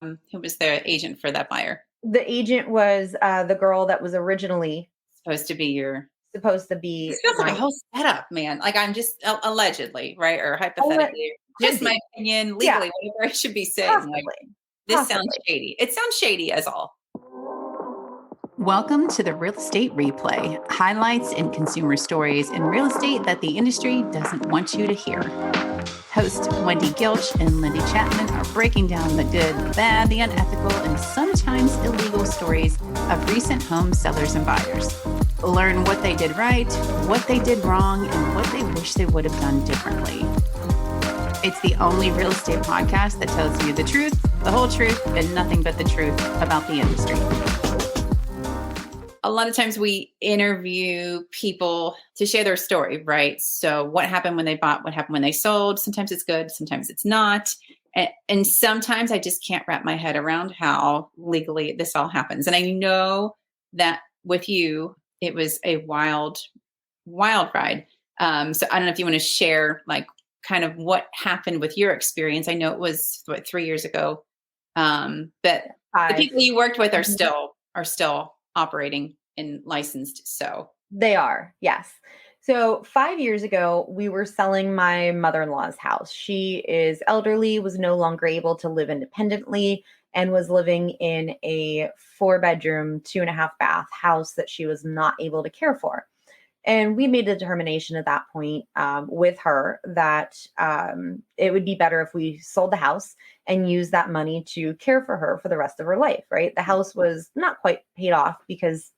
Who was the agent for that buyer? The agent was the girl that was originally Supposed to be your. supposed to be This feels like a my whole setup, man. Like I'm just allegedly, right, or oh, hypothetically, could just my be. opinion, Yeah, legally, whatever I should be saying. Like possibly. this sounds Possibly. shady. It sounds shady as all. Welcome to the Real Estate Replay, highlights and consumer stories in real estate that the industry doesn't want you to hear. Hosts Wendy Gilch and Lindy Chapman are breaking down the good, the bad, the unethical, and sometimes illegal stories of recent home sellers and buyers. Learn what they did right, what they did wrong, and what they wish they would have done differently. It's the only real estate podcast that tells you the truth, the whole truth, and nothing but the truth about the industry. A lot of times we interview people to share their story, right? So what happened when they bought, what happened when they sold. Sometimes it's good, sometimes it's not. And sometimes I just can't wrap my head around how legally this all happens. And I know that with you, it was a wild, wild ride. So I don't know if you want to share like kind of what happened with your experience. I know it was 3 years ago. But the people you worked with are still operating and licensed. So They are, yes. So 5 years ago, we were selling my mother-in-law's house. She is elderly, was no longer able to live independently, and was living in a 4-bedroom, 2.5 bath house that she was not able to care for. And we made a determination at that point with her that it would be better if we sold the house and used that money to care for her for the rest of her life, right? The house was not quite paid off because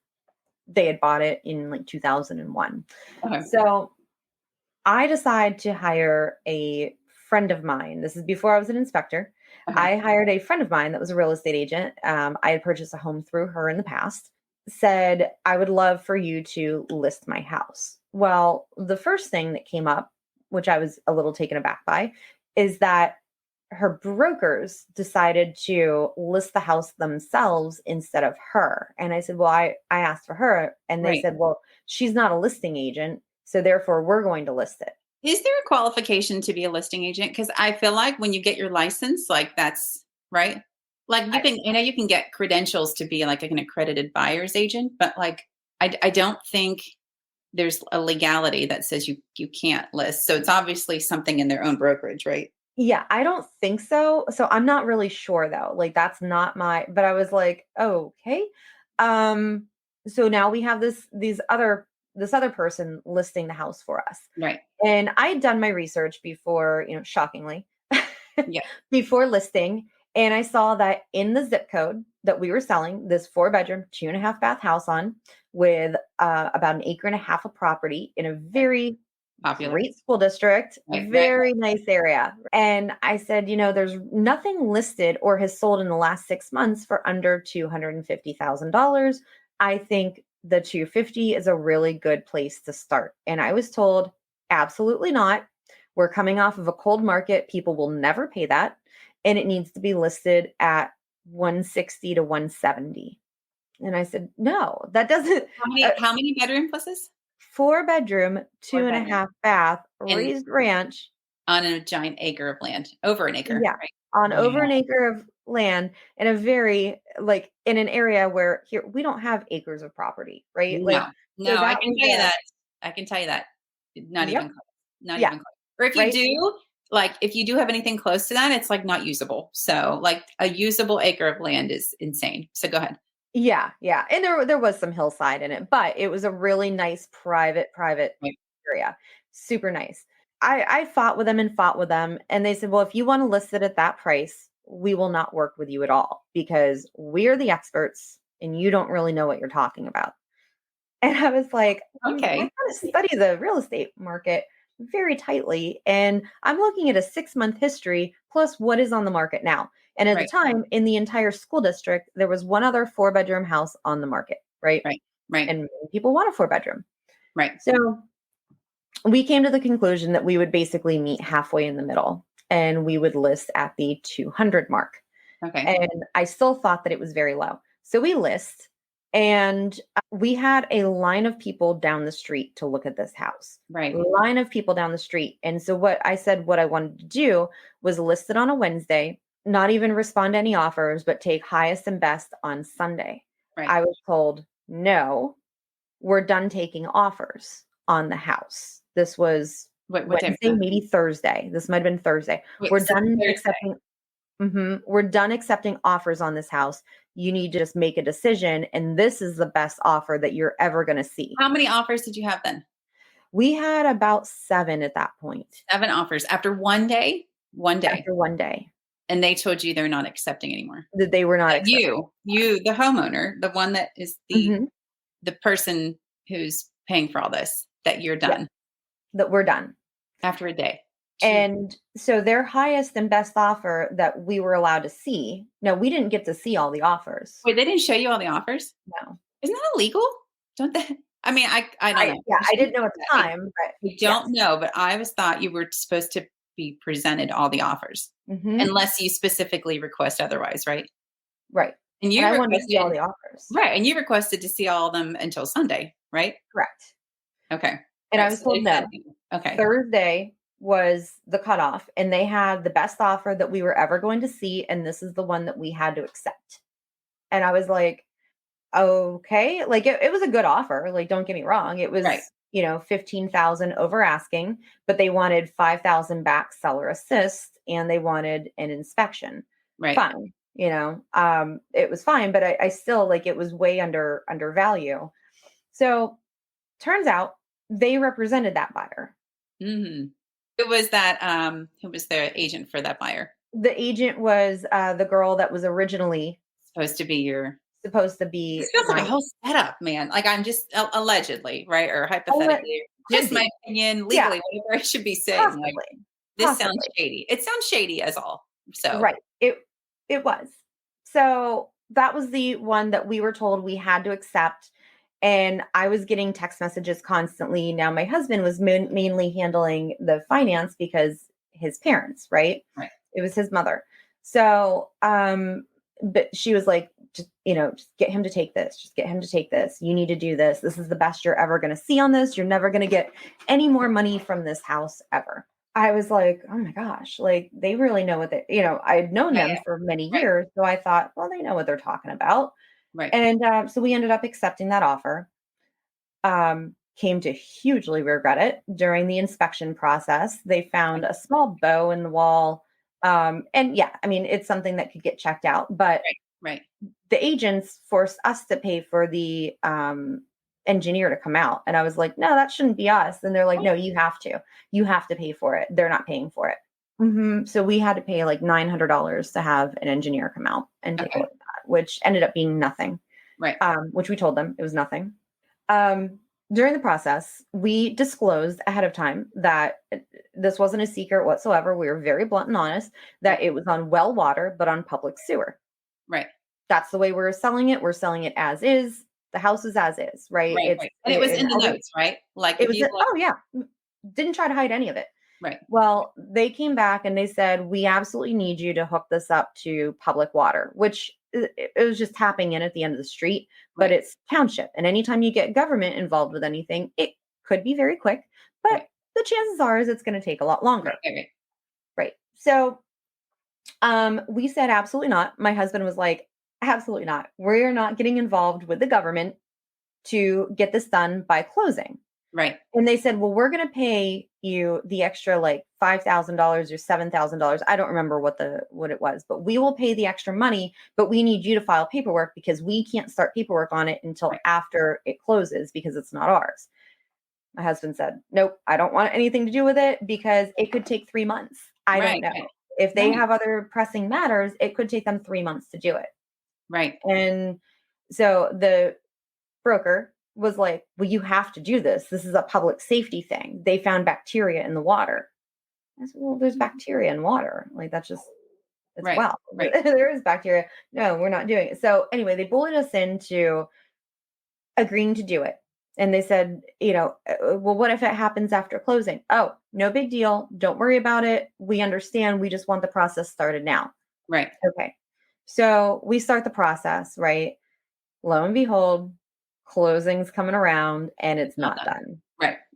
they had bought it in like 2001. okay. So I decided to hire a friend of mine. This is before I was an inspector. Okay. I hired a friend of mine that was a real estate agent. I had purchased a home through her in the past. Said, I would love for you to list my house. Well, the first thing that came up, which I was a little taken aback by, is that her brokers decided to list the house themselves instead of her. And I said, well, I asked for her. And they Right. said, well, she's not a listing agent. So therefore, we're going to list it. Is there a qualification to be a listing agent? Because I feel like when you get your license, like that's right. Like I know you can get credentials to be like an accredited buyer's agent, but like I don't think there's a legality that says you can't list. So it's obviously something in their own brokerage, right? Yeah, I don't think so. So I'm not really sure though. Like that's not my, but I was like, oh, okay. Um, so now we have this other person listing the house for us. Right. And I had done my research before, shockingly, Yeah. before listing. And I saw that in the zip code that we were selling this 4-bedroom, 2.5 bath house on with about an acre and a half of property in a very Popular. great school district, Right. very nice area. And I said, there's nothing listed or has sold in the last 6 months for under $250,000. I think the 250 is a really good place to start. And I was told, absolutely not. We're coming off of a cold market. People will never pay that. And it needs to be listed at 160 to 170. And I said, no, that doesn't. How many bedroom pluses? 4-bedroom, 2.5 bath, And raised ranch. on a giant acre of land, over an acre, Yeah, right? on Yeah. over an acre of land in a very in an area where here we don't have acres of property, right? No, So no, I that can was tell you that. I can tell you that. Not even yep, close. Not yeah, even close. Or if you right. do, like if you do have anything close to that, it's like not usable. So like a usable acre of land is insane. So go ahead. Yeah, yeah. And there was some hillside in it, but it was a really nice private Right. area. Super nice. I fought with them and fought with them, and they said, "Well, if you want to list it at that price, we will not work with you at all because we're the experts and you don't really know what you're talking about." And I was like, I Okay. kind of study the real estate market very tightly. And I'm looking at a 6-month history plus what is on the market now. And at the Right. time, in the entire school district, there was one other 4-bedroom house on the market, right? Right. Right. And many people want a 4-bedroom. Right. So we came to the conclusion that we would basically meet halfway in the middle and we would list at the 200 mark. Okay. And I still thought that it was very low. So we list, and we had a line of people down the street to look at this house. Right. Line of people down the street. And so what I wanted to do was list it on a Wednesday not even respond to any offers, but take highest and best on Sunday. Right. I was told, no, we're done taking offers on the house. This was What day was Wednesday, that? maybe Thursday. This might have been Thursday. Wait, We're so done Thursday. accepting. We're done accepting offers on this house. You need to just make a decision, and this is the best offer that you're ever going to see. How many offers did you have then? We had about 7 at that point. 7 offers after one day? One day. After one day. And they told you they're not accepting anymore. That they were not accepting. You, the homeowner, the one that is the person who's paying for all this, that you're done. Yeah, that we're done. After a day. And so their highest and best offer that we were allowed to see. No, we didn't get to see all the offers. Wait, they didn't show you all the offers? No. Isn't that illegal? Don't they? I mean, I don't know. Yeah, I didn't know at the time. But I don't know, but I always thought you were supposed to be presented all the offers, unless you specifically request otherwise, right? Right. And you I wanted to see all the offers. Right. And you requested to see all of them until Sunday, right? Correct. Okay. And I was told no. Okay. Thursday was the cutoff, and they had the best offer that we were ever going to see, and this is the one that we had to accept. And I was like, okay, like it was a good offer. Like, don't get me wrong. It was, 15,000 over asking, but they wanted 5,000 back seller assist, and they wanted an inspection. Right. Fine. It was fine, but I still, like, it was way under value. So turns out they represented that buyer. Mm-hmm. Who was that? Who was the agent for that buyer? The agent was the girl that was originally supposed to be. This feels like a whole setup, man. Like, I'm just allegedly, right, or hypothetically, just my opinion, legally, whatever I should be saying. Possibly. Like, this sounds shady. It sounds shady as all. So right, it was. So that was the one that we were told we had to accept. And I was getting text messages constantly. Now my husband was mainly handling the finance because his parents, right? It was his mother. So, but she was like, just get him to take this. Just get him to take this. You need to do this. This is the best you're ever going to see on this. You're never going to get any more money from this house ever. I was like, oh my gosh, like, they really know what they, I'd known them for many years. So I thought, well, they know what they're talking about. Right. And so we ended up accepting that offer. Came to hugely regret it during the inspection process. They found a small bow in the wall. And yeah, I mean, it's something that could get checked out, but the agents forced us to pay for the engineer to come out. And I was like, no, that shouldn't be us. And they're like, no, you have to pay for it. They're not paying for it. So we had to pay like $900 to have an engineer come out and take a look at that, which ended up being nothing. Right. Which we told them it was nothing. During the process, we disclosed ahead of time that this wasn't a secret whatsoever. We were very blunt and honest that it was on well water, but on public sewer. Right. That's the way we're selling it. We're selling it as is. The house is as is, right? And it was in the notes, right? Like, it was. Oh yeah, didn't try to hide any of it. Right. Well, they came back and they said, we absolutely need you to hook this up to public water, which it was just tapping in at the end of the street, but it's township. And anytime you get government involved with anything, it could be very quick, but the chances are is it's going to take a lot longer. Right. So we said, absolutely not. My husband was like, absolutely not. We're not getting involved with the government to get this done by closing. Right. And they said, well, we're going to pay you the extra like $5,000 or $7,000. I don't remember what it was, but we will pay the extra money, but we need you to file paperwork because we can't start paperwork on it until after it closes because it's not ours. My husband said, nope, I don't want anything to do with it because it could take 3 months. I don't know. If they have other pressing matters, it could take them 3 months to do it. Right. And so the broker was like, well, you have to do this. This is a public safety thing. They found bacteria in the water. I said, well, there's bacteria in water. Like, that's just, well, there is bacteria. No, we're not doing it. So anyway, they bullied us into agreeing to do it. And they said, well, what if it happens after closing? Oh, no big deal. Don't worry about it. We understand. We just want the process started now. Right. Okay. So we start the process, right? Lo and behold, closing's coming around and it's not done.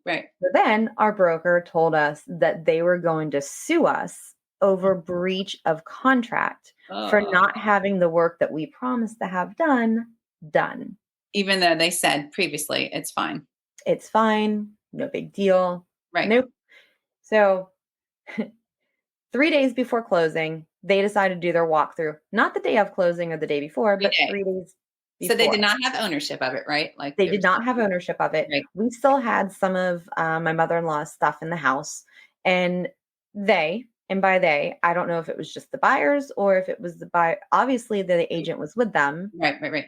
Right. So then our broker told us that they were going to sue us over breach of contract for not having the work that we promised to have done. Even though they said previously it's fine. It's fine. No big deal. Right. Nope. So 3 days before closing, they decided to do their walkthrough. Not the day of closing or the day before, but 3 days before. So they did not have ownership of it, right? Like they did not have ownership of it. Right. We still had some of my mother-in-law's stuff in the house, and by they, I don't know if it was just the buyers or if it was the buyer. Obviously, the agent was with them. Right.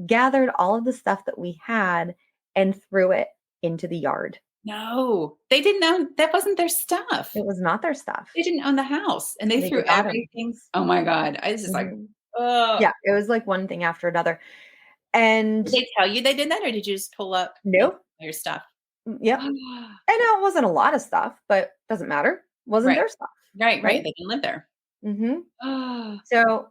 Gathered all of the stuff that we had and threw it into the yard. No, they didn't own. That wasn't their stuff. It was not their stuff. They didn't own the house, and they threw everything. Oh my God! I was just like, oh. Yeah, it was like one thing after another. And did they tell you they did that, or did you just pull up nope your stuff? Yep. And it wasn't a lot of stuff, but doesn't matter. Wasn't their stuff. Right. They didn't live there. So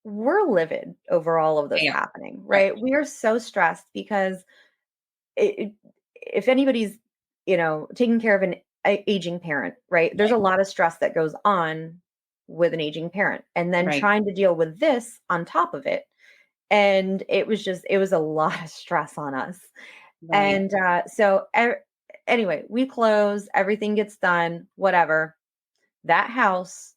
we're livid over all of this happening, right? We are so stressed because if anybody's, taking care of an aging parent, right? There's a lot of stress that goes on with an aging parent, and then trying to deal with this on top of it. And it was a lot of stress on us. Right. And so anyway, we close, everything gets done, whatever. That house,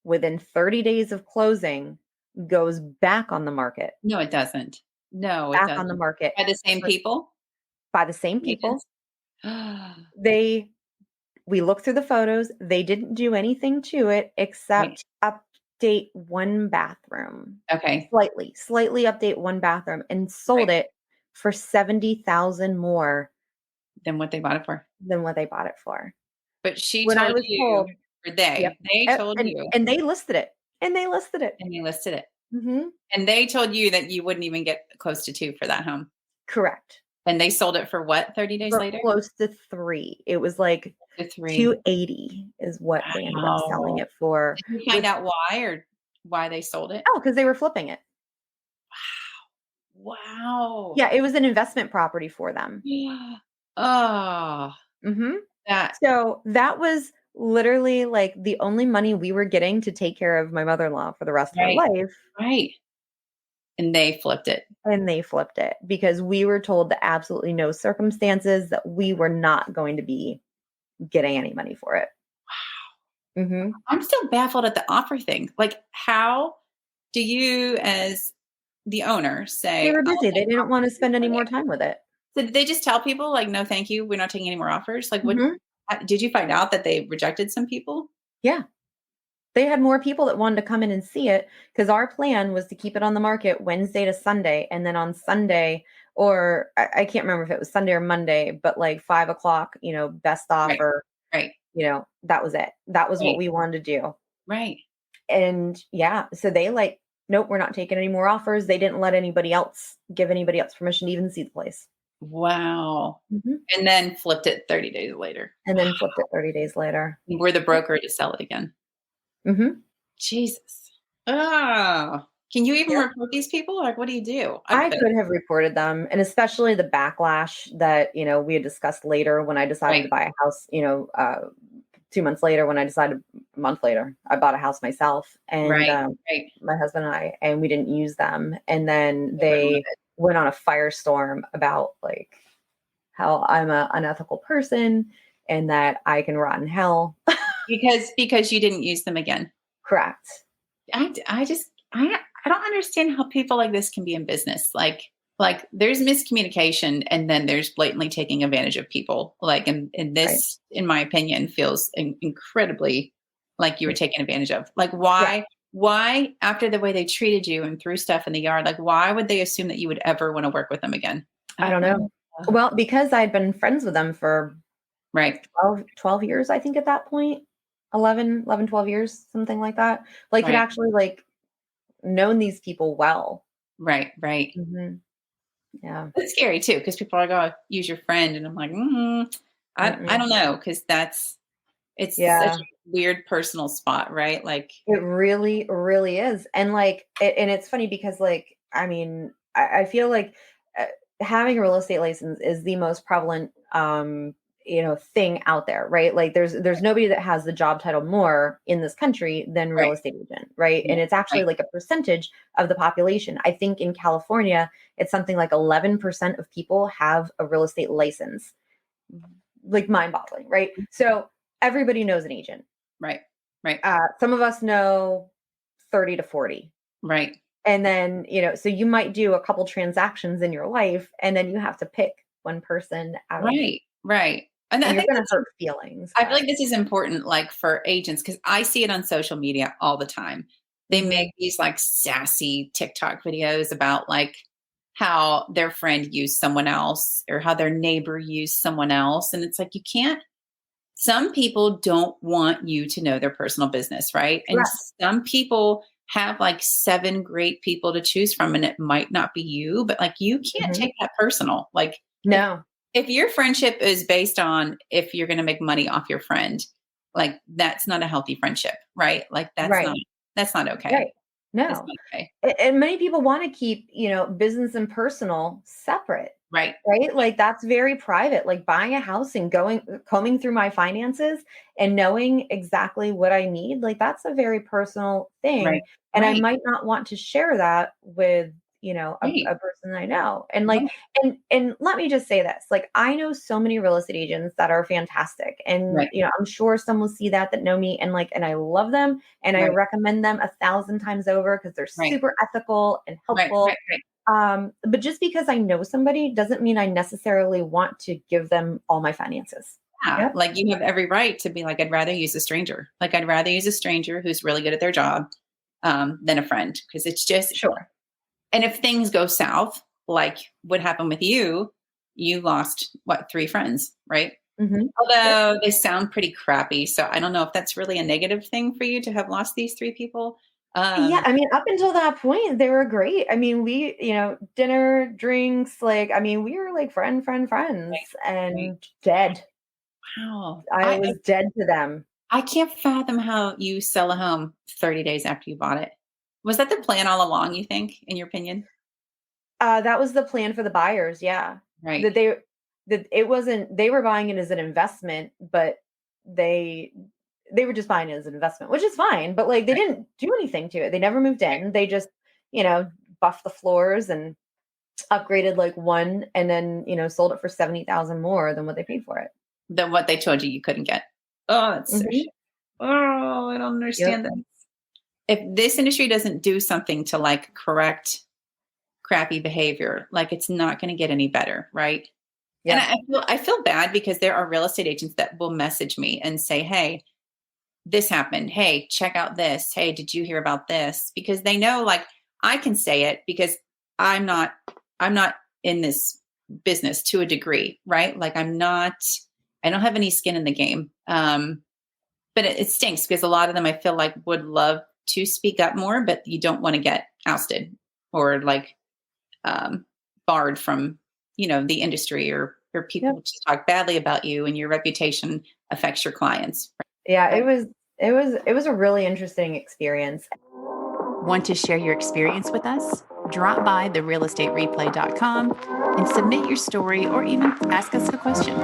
within 30 days of closing, goes back on the market. No, it doesn't. No, back on the market. By the same people? By the same people. We looked through the photos. They didn't do anything to it except update one bathroom. Okay. Slightly update one bathroom, and sold it for $70,000 more than what they bought it for. But when I was told, or they told you, and they listed it. Mm-hmm. And they told you that you wouldn't even get close to 2 for that home. Correct. And they sold it for what, 30 days later? Close to 3. It was like 280 is what they ended up selling it for. Did you find out why, or why they sold it? Oh, because they were flipping it. Wow. Yeah, it was an investment property for them. Yeah. Oh. Mm-hmm. So that was literally like the only money we were getting to take care of my mother-in-law for the rest of her life. Right. And they flipped it. Because we were told that absolutely no circumstances that we were not going to be getting any money for it. Wow. Mm-hmm. I'm still baffled at the offer thing. Like, how do you, as the owner, say they were busy? They didn't want to spend any more time with it. So did they just tell people, like, no, thank you, we're not taking any more offers? Like, what did you find out that they rejected some people? Yeah. They had more people that wanted to come in and see it, because our plan was to keep it on the market Wednesday to Sunday. And then on Sunday, or I can't remember if it was Sunday or Monday, but like 5:00, best offer. Right. That was it. That was what we wanted to do. Right. And so they nope, we're not taking any more offers. They didn't let give anybody else permission to even see the place. Wow. Mm-hmm. And then flipped it 30 days later. We're the broker to sell it again. Mm-hmm. Jesus. Oh, can you even report these people? Like, what do you do? I could have reported them, and especially the backlash that, we had discussed later when I decided to buy a house, 2 months later, a month later, I bought a house myself, and my husband and I, and we didn't use them. And then they went on a firestorm about like how I'm an unethical person and that I can rot in hell. because you didn't use them again. Correct. I don't understand how people like this can be in business. Like there's miscommunication, and then there's blatantly taking advantage of people. Like, and this, in my opinion, feels incredibly like you were taken advantage of. Like, why, after the way they treated you and threw stuff in the yard, like, why would they assume that you would ever want to work with them again? I don't know. Well, because I'd been friends with them for 12 years, I think at that point, 11, 12 years, something like that. Like, had actually known these people well. Right. Mm-hmm. Yeah. It's scary too, because people are like, oh, use your friend. And I'm like, I don't know. Because it's such a weird personal spot, right? Like, it really, really is. And and it's funny because I feel like having a real estate license is the most prevalent thing out there, right? Like there's nobody that has the job title more in this country than real Right. estate agent, right? Yeah. And it's actually Right. like a percentage of the population. I think in California, it's something like 11% of people have a real estate license. Like mind-boggling, right? So everybody knows an agent. Right. Right. Some of us know 30 to 40. Right. And then, so you might do a couple transactions in your life, and then you have to pick one person out of, Right. Right. And I and you're think going to hurt feelings. I feel like this is important, like for agents, because I see it on social media all the time. They make these like sassy TikTok videos about like how their friend used someone else or how their neighbor used someone else. And it's like, you can't, some people don't want you to know their personal business, right? And Right. some people have like 7 great people to choose from, and it might not be you, but like you can't take that personal. Like, No. if your friendship is based on if you're going to make money off your friend, like that's not a healthy friendship, right? Like Right. that's not okay. Right. That's No. not okay. And many people want to keep, business and personal separate. Right. Right? Like that's very private. Like buying a house and combing through my finances and knowing exactly what I need, like that's a very personal thing. Right. And I Right. might not want to share that with, Right. a person I know. And like, Right. and let me just say this, like I know so many real estate agents that are fantastic. And Right. I'm sure some will see that know me and like, and I love them and I Right. recommend them 1,000 times over because they're Right. super ethical and Right. helpful. Right. Right. But just because I know somebody doesn't mean I necessarily want to give them all my finances. Yeah. Yep. Like you have every right to be like, I'd rather use a stranger. Like I'd rather use a stranger who's really good at their job than a friend. Because it's just, Sure. and if things go south, like what happened with you, you lost 3 friends, right? Mm-hmm. Although they sound pretty crappy. So I don't know if that's really a negative thing for you to have lost these 3 people. Yeah, I mean, up until that point, they were great. I mean, we, dinner, drinks, like, I mean, we were like friends, Right, right. and dead. Wow. I was dead to them. I can't fathom how you sell a home 30 days after you bought it. Was that the plan all along, you think, in your opinion? That was the plan for the buyers. Yeah. Right. That it wasn't, they were buying it as an investment, but they were just buying it as an investment, which is fine, but like they Right. didn't do anything to it. They never moved in. They just, buffed the floors and upgraded like one and then, sold it for 70,000 more than what they paid for it. Than what they told you couldn't get. Oh, that's so shit. Oh, I don't understand that. If this industry doesn't do something to like correct crappy behavior, like it's not going to get any better, right? Yeah. And I feel bad because there are real estate agents that will message me and say, "Hey, this happened. Hey, check out this. Hey, did you hear about this?" Because they know like I can say it because I'm not in this business to a degree, right? Like I don't have any skin in the game. But it stinks because a lot of them I feel like would love to speak up more, but you don't want to get ousted or like barred from, the industry or people just talk badly about you and your reputation affects your clients. Yeah, Right? it was a really interesting experience. Want to share your experience with us? Drop by therealestatereplay.com and submit your story or even ask us a question.